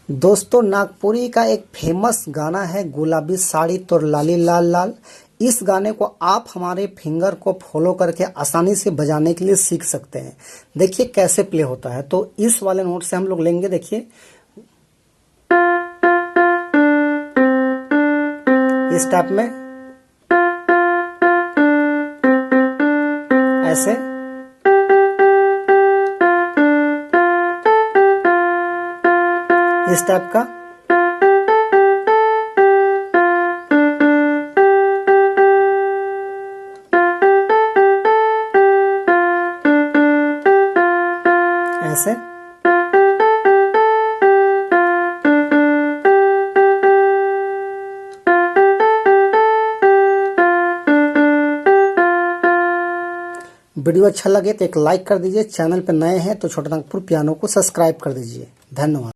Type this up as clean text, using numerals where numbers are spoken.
दोस्तों, नागपुरी का एक फेमस गाना है गुलाबी साड़ी तोर लाली लाल लाल। इस गाने को आप हमारे फिंगर को फॉलो करके आसानी से बजाने के लिए सीख सकते हैं। देखिए कैसे प्ले होता है। तो इस वाले नोट से हम लोग लेंगे, देखिए इस टाइप में, ऐसे इस टाइप का, ऐसे वीडियो अच्छा लगे तो एक लाइक कर दीजिए। चैनल पर नए हैं तो छोटा नागपुर पियानो को सब्सक्राइब कर दीजिए। धन्यवाद।